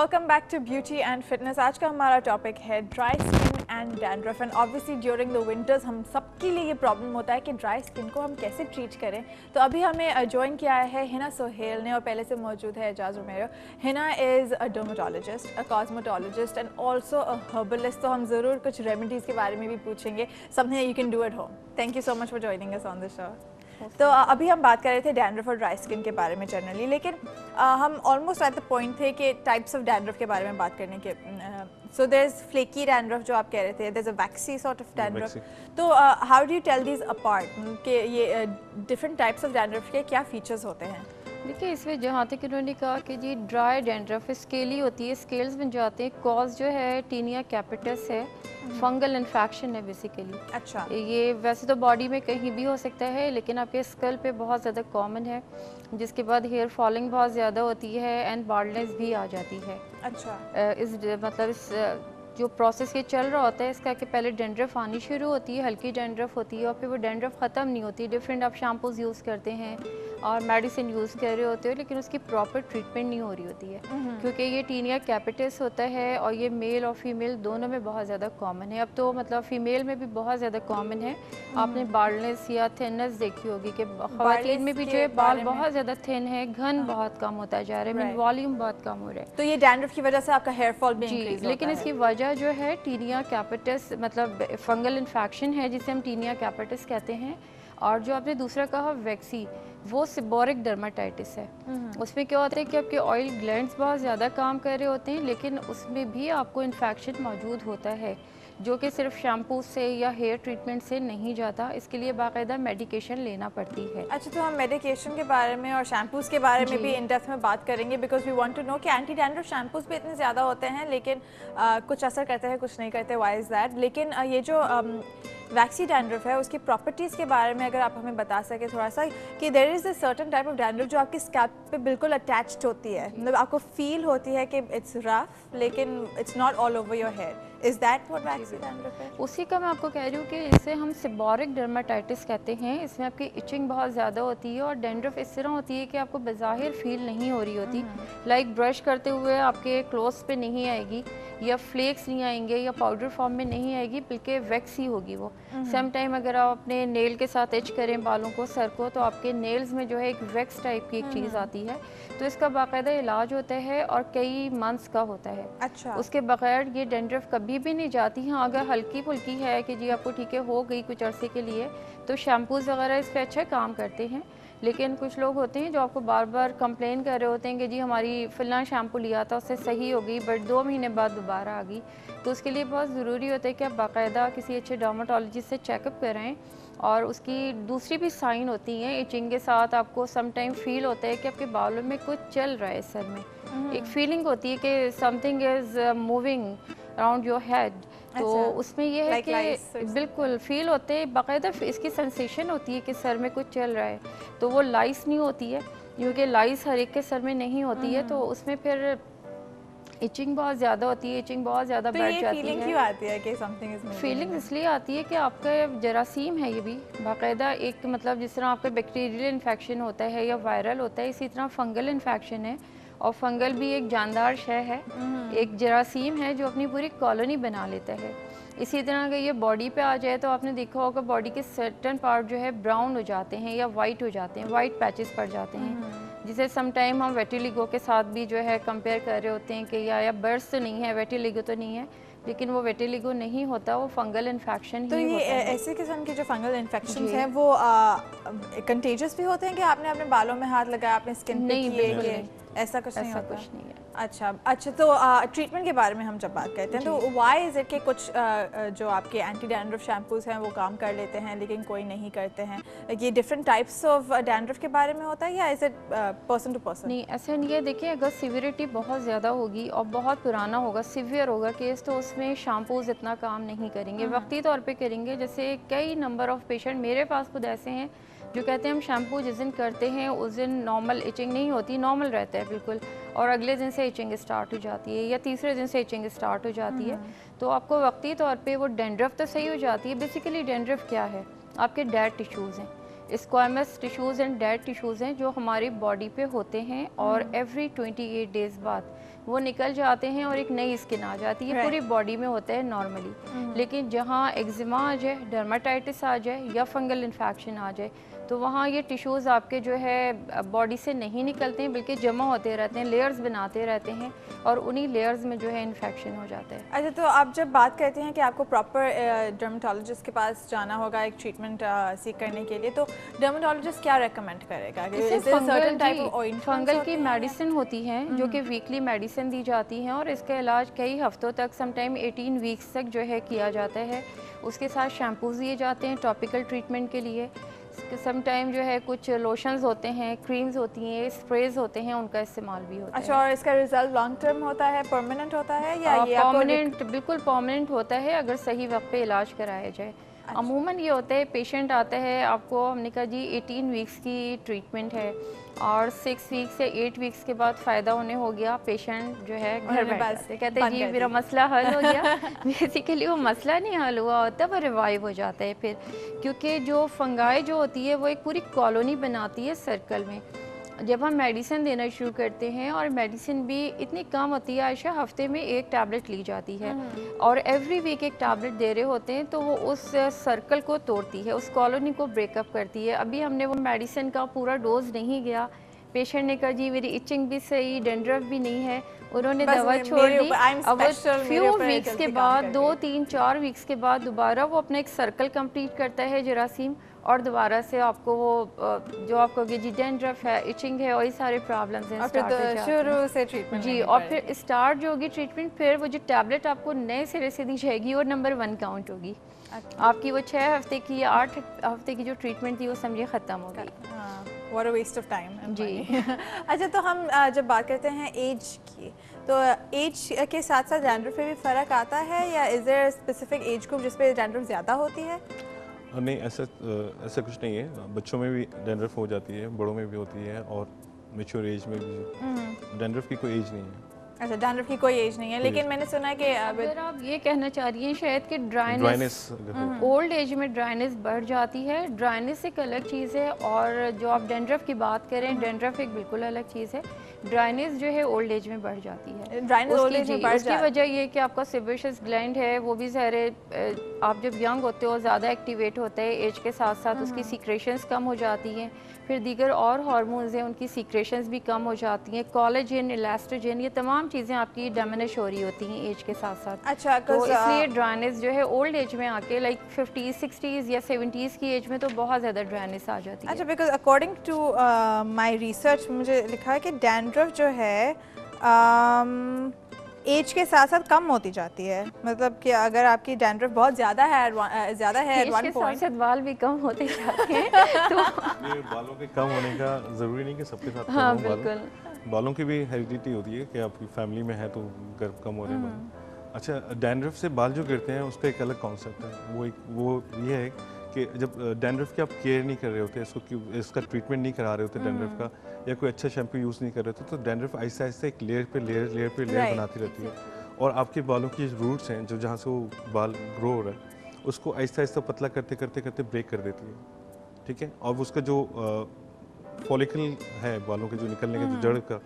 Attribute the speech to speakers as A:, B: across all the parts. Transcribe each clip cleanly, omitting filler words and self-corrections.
A: Welcome back to beauty and fitness. आज का हमारा टॉपिक है dry skin and dandruff. And obviously during the winters हम सबके लिए ये प्रॉब्लम होता है कि ड्राई स्किन को हम कैसे ट्रीट करें। तो अभी हमें ज्वाइन किया है हिना सोहेल ने और पहले से मौजूद है Ejaz Romero. Hina is a dermatologist, a cosmetologist and also a herbalist. तो हम ज़रूर कुछ रेमेडीज़ के बारे में भी पूछेंगे, something you can do at home. Thank you so much for joining us on the show. तो अभी हम बात कर रहे थे डैंड्रफ और ड्राई स्किन के बारे में जनरली, लेकिन हम ऑलमोस्ट एट द पॉइंट थे कि टाइप्स ऑफ डैंड्रफ के बारे में बात करने के। So there is flaky dandruff जो आप कह रहे थे, there is a waxy sort of dandruff. तो how do you tell these apart कि ये डिफरेंट टाइप्स ऑफ डैंड्रफ के क्या फीचर्स होते हैं?
B: देखिए, इसमें जहाँ तक इन्होंने कहा कि जी ड्राई डैंड्रफ स्केली होती है, स्केल्स बन जाते हैं। कॉज जो है टीनिया कैपिटस है, फंगल इन्फेक्शन है बेसिकली।
A: अच्छा,
B: ये वैसे तो बॉडी में कहीं भी हो सकता है, लेकिन आपके स्कल पे बहुत ज़्यादा कॉमन है, जिसके बाद हेयर फॉलिंग बहुत ज़्यादा होती है एंड बाल्डनेस भी आ जाती है।
A: अच्छा,
B: इस जो प्रोसेस ये चल रहा होता है इसका कि पहले डेंड्रफ आनी शुरू होती है, हल्की डेंड्रफ होती है और फिर वो डेंड्रफ ख़त्म नहीं होती। डिफरेंट आप शैम्पूज़ यूज़ करते हैं और मेडिसिन यूज़ कर रहे होते हो, लेकिन उसकी प्रॉपर ट्रीटमेंट नहीं हो रही होती है, क्योंकि ये टीनिया कैपिटस होता है और ये मेल और फीमेल दोनों में बहुत ज़्यादा कॉमन है। अब तो मतलब फ़ीमेल में भी बहुत ज़्यादा कॉमन है। आपने बाल्डनेस या थिननेस देखी होगी कि ख़वातीन में भी जो है बाल बहुत ज़्यादा थिन है, घन बहुत कम होता जा रहा है, वॉल्यूम बहुत कम हो रहा है।
A: तो ये डैंड्रफ की वजह से आपका हेयर फॉल भी इंक्रीज होता है।
B: लेकिन इसकी वजह जो है टीनिया कैपिटस, मतलब फंगल इन्फेक्शन है जिसे हम टीनिया कैपिटस कहते हैं। और जो आपने दूसरा कहा वैक्सी, वो सिबोरिक डर्माटाइटिस है। उसमें क्या होता है कि आपके ऑयल ग्लैंड्स बहुत ज़्यादा काम कर रहे होते हैं, लेकिन उसमें भी आपको इन्फेक्शन मौजूद होता है, जो कि सिर्फ शैम्पू से या हेयर ट्रीटमेंट से नहीं जाता। इसके लिए बाकायदा मेडिकेशन लेना पड़ती है।
A: अच्छा, तो हम मेडिकेशन के बारे में और शैम्पूज़ के बारे में भी इन डेप्थ में बात करेंगे, because we want to know कि एंटी डैंड्रफ शैम्पूज़ भी इतने ज़्यादा होते हैं, लेकिन कुछ असर करते हैं कुछ नहीं करते। Why is that? लेकिन ये जो वैक्सी डैंड्रफ है उसकी प्रॉपर्टीज़ के बारे में अगर आप हमें बता सके थोड़ा सा, कि there is a certain type of dandruff जो आपकी स्कैल्प पे बिल्कुल अटैच्ड होती है, मतलब आपको फील होती है कि इट्स रफ लेकिन it's not all over your hair. Is that what waxy dandruff है?
B: उसी का मैं आपको कह रही हूँ कि इसे हम सिबोरिक डर्माटाइटिस कहते हैं। इसमें आपकी इचिंग बहुत ज़्यादा होती है और डैंड्रफ इस तरह होती है कि आपको बज़ाहिर फील नहीं हो रही होती। लाइक ब्रश करते हुए आपके क्लोथ्स पे नहीं आएगी या फ्लेक्स नहीं आएंगे या पाउडर फॉर्म में नहीं आएगी, बल्कि वैक्सी होगी वो। सम टाइम अगर आप अपने नेल के साथ इच करें बालों को, सर को, तो आपके नेल्स में जो है एक वैक्स टाइप की एक चीज़ आती है। तो इसका बाकायदा इलाज होता है और कई मंथ्स का होता है।
A: अच्छा,
B: उसके बगैर ये डैंड्रफ कभी भी नहीं जाती। हाँ, अगर हल्की फुल्की है कि जी आपको ठीक है हो गई कुछ अरसे के लिए, तो शैम्पूज़ वगैरह इस पर अच्छा काम करते हैं। लेकिन कुछ लोग होते हैं जो आपको बार बार कंप्लेन कर रहे होते हैं कि जी हमारी फ़िलहाल शैम्पू लिया था उससे सही हो गई, बट 2 महीने बाद दोबारा आ गई। तो उसके लिए बहुत ज़रूरी होता है कि आप बाकायदा किसी अच्छे डर्माटोलॉजिस्ट से चेकअप कराएं। और उसकी दूसरी भी साइन होती हैं इचिंग के साथ। आपको सम टाइम फील होता है कि आपके बालों में कुछ चल रहा है सर में, एक फीलिंग होती है कि something is moving around your head. तो उसमें ये है कि बिल्कुल फील होते हैं, बाकायदा इसकी सेंसेशन होती है कि सर में कुछ चल रहा है। तो वो लाइस नहीं होती है, क्योंकि लाइस हर एक के सर में नहीं होती है, तो उसमें फिर इचिंग बहुत ज़्यादा होती है, इचिंग बहुत ज़्यादा बढ़ जाती है।
A: फीलिंग क्यों आती है कि समथिंग इज मूविंग?
B: फीलिंग इसलिए आती है कि आपका जरासीम है, ये भी बाकायदा एक, मतलब जिस तरह आपका बैक्टीरियल इन्फेक्शन होता है या वायरल होता है, इसी तरह फंगल इन्फेक्शन है। और फंगल भी एक जानदार शय है, एक जरासीम है जो अपनी पूरी कॉलोनी बना लेता है। इसी तरह अगर ये बॉडी पे आ जाए तो आपने देखा होगा बॉडी के सर्टेन पार्ट जो है ब्राउन हो जाते हैं या वाइट हो जाते हैं, वाइट पैचेस पड़ जाते हैं, जिसे सम टाइम हम वेटिलिगो के साथ भी जो है कंपेयर कर रहे होते हैं कि या बर्ड्स तो नहीं है, वेटिलिगो तो नहीं है, लेकिन वो वेटिलिगो नहीं होता, वो फंगल इन्फेक्शन
A: तो
B: ही
A: ये
B: होता है।
A: ऐसे किस्म के जो फंगल इन्फेक्शंस हैं वो कंटेजियस भी होते हैं कि आपने अपने बालों में हाथ लगाया, आपने स्किन पे किए, ऐसा कुछ नहीं होता?
B: कुछ नहीं है।
A: अच्छा, तो ट्रीटमेंट के बारे में हम जब बात करते हैं तो व्हाई इज़ इट कि कुछ जो आपके एंटी डैंड्रफ शैम्पूज़ हैं वो काम कर लेते हैं लेकिन कोई नहीं करते हैं? ये डिफरेंट टाइप्स ऑफ डैंड्रफ के बारे में होता है या is it person to person?
B: नहीं, ऐसा नहीं है। देखिए, अगर सीवियरिटी बहुत ज़्यादा होगी और बहुत पुराना होगा, सीवियर होगा केस, तो उसमें शैम्पूज़ इतना काम नहीं करेंगे, वक्ती तौर पे करेंगे। जैसे कई नंबर ऑफ़ पेशेंट मेरे पास खुद ऐसे हैं जो कहते हैं हम शैम्पू जिस दिन करते हैं उस दिन नॉर्मल इचिंग नहीं होती, नॉर्मल रहता है बिल्कुल, और अगले दिन से इचिंग स्टार्ट हो जाती है या तीसरे दिन से इचिंग स्टार्ट हो जाती है। तो आपको वक्ती तौर पे वो डेंड्रफ तो सही हो जाती है। बेसिकली डेंड्रफ क्या है? आपके डेड टिश्यूज़ हैं, squamous tissues and dead tissues हैं जो हमारी बॉडी पे होते हैं, और एवरी 28 डेज़ बाद वो निकल जाते हैं और एक नई स्किन आ जाती है। पूरी बॉडी में होता है नॉर्मली, लेकिन जहाँ एक्जिमा आ जाए, डर्माटाइटिस आ जाए या फंगल इन्फेक्शन आ जाए, तो वहाँ ये टिश्यूज़ आपके जो है बॉडी से नहीं निकलते हैं, बल्कि जमा होते रहते हैं, लेयर्स बनाते रहते हैं और उन्हीं लेयर्स में जो है इन्फेक्शन हो जाता है।
A: अच्छा, तो आप जब बात करते हैं कि आपको प्रॉपर डर्मेटोलॉजिस्ट के पास जाना होगा एक ट्रीटमेंट सीख करने के लिए, तो डर्मेटोलॉजिस्ट क्या रेकमेंड करेगा?
B: फंगल की मेडिसिन होती है जो कि वीकली मेडिसिन दी जाती हैं और इसका इलाज कई हफ्तों तक, समटाइम 18 वीक्स तक जो है किया जाता है। उसके साथ शैम्पूज़ दिए जाते हैं टॉपिकल ट्रीटमेंट के लिए। समटाइम जो है कुछ लोशंस होते हैं, क्रीम्स होती हैं, स्प्रेज होते हैं, उनका इस्तेमाल भी होता है।
A: अच्छा, और इसका रिजल्ट लॉन्ग टर्म होता है, परमानेंट होता है या ये
B: परमानेंट? बिल्कुल परमानेंट होता है अगर सही वक्त पे इलाज कराया जाए। अच्छा। अमूमन ये होता है, पेशेंट आता है, आपको हमने कहा जी 18 वीक्स की ट्रीटमेंट है और 6 वीक्स या 8 वीक्स के बाद फ़ायदा होने हो गया, पेशेंट जो है घर में बैठते कहते हैं जी मेरा मसला हल हो गया। बेसिकली वो मसला नहीं हल हुआ होता, वो रिवाइव हो जाता है फिर, क्योंकि जो फंगाई जो होती है वो एक पूरी कॉलोनी बनाती है सर्कल में। जब हम मेडिसिन देना शुरू करते हैं, और मेडिसिन भी इतनी कम होती है आयशा, हफ्ते में एक टैबलेट ली जाती है और एवरी वीक एक टैबलेट दे रहे होते हैं, तो वो उस सर्कल को तोड़ती है, उस कॉलोनी को ब्रेकअप करती है। अभी हमने वो मेडिसिन का पूरा डोज नहीं गया, पेशेंट ने कहा जी मेरी इचिंग भी सही, डेंड्रफ भी नहीं है, उन्होंने दवा छोड़ दी। अब फ्यू वीक्स के बाद, 2, 3, 4 वीक्स के बाद दोबारा वो अपना एक सर्कल कंप्लीट करता है जरासीम, और दोबारा से आपको वो जो आपको जी डेंड्रफ है, इचिंग है और ये सारे प्रॉब्लम्स हैं,
A: शुरू से ट्रीटमेंट
B: जी। और फिर स्टार्ट जो होगी ट्रीटमेंट, फिर वो जो टैबलेट आपको नए सिरे से दी जाएगी और नंबर 1 काउंट होगी। अच्छा। आपकी वो 6 हफ्ते की या 8 हफ्ते की जो ट्रीटमेंट थी वो समझिए ख़त्म हो गई।
A: What a waste of time
B: जी।
A: अच्छा, तो हम जब बात करते हैं एज की, तो एज के साथ साथ डैंड्रफ में भी फ़र्क आता है या is there specific age group जिस पे डैंड्रफ ज़्यादा होती है?
C: नहीं, ऐसा कुछ नहीं है। बच्चों में भी डैंड्रफ हो जाती है, बड़ों में भी होती है और मैच्योर एज में भी। डैंड्रफ की कोई एज नहीं है।
A: अच्छा, डैंड्रफ की कोई एज नहीं है, लेकिन मैंने सुना है कि
B: अगर आप ये कहना चाह रही हैं शायद कि ड्राइनेस ओल्ड एज में ड्राइनेस बढ़ जाती है। ड्राइनेस एक अलग चीज़ है और जो आप डैंड्रफ की बात करें, डैंड्रफ एक बिल्कुल अलग चीज़ है। ड्राइनेस जो है ओल्ड एज में बढ़ जाती है।
A: ड्राइनेस ओल्ड एज में बढ़ जाती है,
B: उसकी वजह ये कि आपका सेबेशियस ग्लैंड है वो भी ज़ाहिर आप जब यंग होते हो ज़्यादा एक्टिवेट होता है, एज के साथ साथ उसकी सीक्रेशंस कम हो जाती हैं, फिर दीगर और हार्मोन्स हैं उनकी सीक्रेशंस भी कम हो जाती हैं, कोलेजन, इलास्ट्रोजन, ये तमाम चीज़ें आपकी डिमिनिश हो रही होती हैं एज के साथ साथ।
A: अच्छा,
B: तो इसलिए ड्राइनेस जो है ओल्ड एज में आके लाइक 50s, 60s या 70s की एज में तो बहुत ज़्यादा ड्राइनेस आ जाती है।
A: अच्छा, because according to my research मुझे लिखा है कि डैंड्रफ जो है एज के साथ साथ कम होती जाती है, मतलब कि अगर आपकी डैंड्रफ बहुत ज़्यादा है एट वन पॉइंट,
B: बाल भी कम होते जाते हैं। तो
C: ये बालों के कम होने का ज़रूरी नहीं कि सबके साथ कम
B: हाँ,
C: हो
B: बिल्कुल।
C: बालों की भी हेरिडिटी होती है कि आपकी फैमिली में है तो गर्भ कम हो रहे हैं बाल। अच्छा, डैंड्रफ से बाल जो गिरते हैं उसका एक अलग कॉन्सेप्ट है। वो ये है कि जब डैंड्रफ की आप केयर नहीं कर रहे होते, इसका ट्रीटमेंट नहीं करा रहे होते डैंड्रफ का, या कोई अच्छा शैम्पू यूज़ नहीं कर रहे होते, तो डैंड्रफ आहिस्ता आहिस्ता एक लेयर पे लेयर बनाती रहती है और आपके बालों की रूट्स हैं जो जहाँ से वो बाल ग्रो हो रहा है उसको आहिस्ता आहिस्ता पतला करते करते करते ब्रेक कर देती है। ठीक है, और उसका जो फॉलिकल है बालों के जो निकलने का जो जड़ का,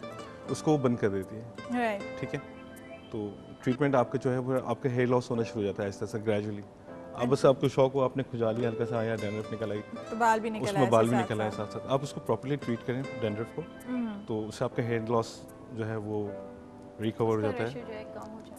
C: उसको वो बंद कर देती है। ठीक है, तो ट्रीटमेंट आपका जो है वो आपका हेयर लॉस होना शुरू हो जाता है आहिस्ता आहिस्ता ग्रेजुअली। अब बस आपको शौक हो, आपने खुजाली हल्का सा आया, डैंड्रफ निकल आई,
A: तो बाल भी निकल
C: उसमें बाल भी निकल आए साथ साथ, आप उसको प्रॉपर्ली ट्रीट करें डैंड्रफ को, तो उससे आपका हेयर लॉस जो है वो रिकवर हो जाता है।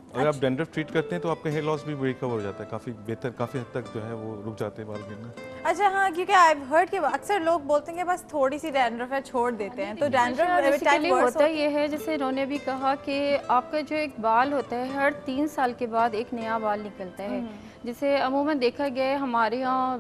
C: अगर आप डैंड्रफ ट्रीट करते हैं तो आपका हेयर लॉस भी रिकवर हो जाता है, काफ़ी बेहतर, काफ़ी हद तक जो है वो रुक जाते हैं बाल गिरना।
A: अच्छा, हाँ, क्योंकि आई हैव हर्ड कि अक्सर लोग बोलते हैं कि बस थोड़ी सी डैंड्रफ है छोड़ देते हैं, तो डैंड्रफ टाइम
B: होता ये है, जैसे इन्होंने भी कहा कि आपका जो एक बाल होता है हर 3 साल के बाद एक नया बाल निकलता है। जिसे अमूमन देखा गया है हमारे यहाँ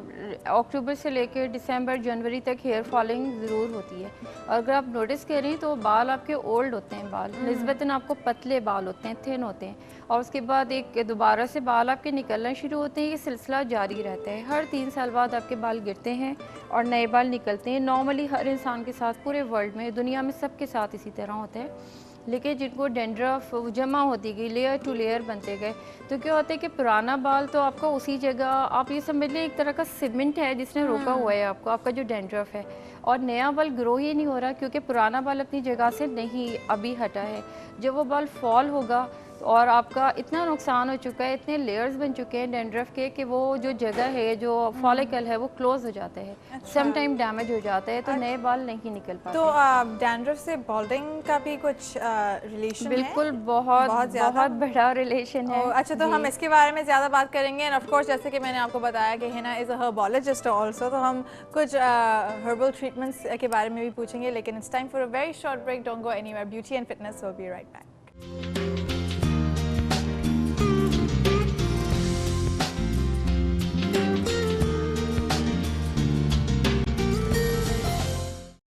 B: अक्टूबर से लेकर दिसंबर जनवरी तक हेयर फॉलिंग ज़रूर होती है। और अगर आप नोटिस करें तो बाल आपके ओल्ड होते हैं, बाल निस्बतन आपको पतले बाल होते हैं, थिन होते हैं, और उसके बाद एक दोबारा से बाल आपके निकलना शुरू होते हैं। ये सिलसिला जारी रहता है, हर 3 साल बाद आपके बाल गिरते हैं और नए बाल निकलते हैं। नॉर्मली हर इंसान के साथ, पूरे वर्ल्ड में, दुनिया में सबके साथ इसी तरह होता है। लेकिन जिनको डेंड्रफ जमा होती गई, लेयर टू लेयर बनते गए, तो क्या होता है कि पुराना बाल तो आपका उसी जगह, आप ये समझ लें एक तरह का सीमेंट है जिसने रोका हुआ है आपको, आपका जो डेंड्रफ है, और नया बाल ग्रो ही नहीं हो रहा क्योंकि पुराना बाल अपनी जगह से नहीं अभी हटा है। जब वो बाल फॉल होगा और आपका इतना नुकसान हो चुका है, इतने लेयर्स बन चुके हैं डेंड्रफ के कि वो जो जगह है, जो फॉलिकल है, वो क्लोज हो जाता है, सम टाइम डैमेज हो जाता है, तो नए बाल नहीं निकल पाते।
A: तो डैंड्रफ से बॉल्डिंग का भी कुछ रिलेशन
B: बिल्कुल
A: है?
B: बहुत बड़ा रिलेशन है।
A: अच्छा, तो हम इसके बारे में ज़्यादा बात करेंगे। एंड ऑफ कोर्स जैसे कि मैंने आपको बताया कि हिना इज़ अ हर्बोलॉजिस्ट ऑल्सो, तो हम कुछ हर्बल ट्रीटमेंट्स के बारे में भी पूछेंगे, लेकिन it's time for a very short break. Don't go anywhere. Beauty and fitness will be right back.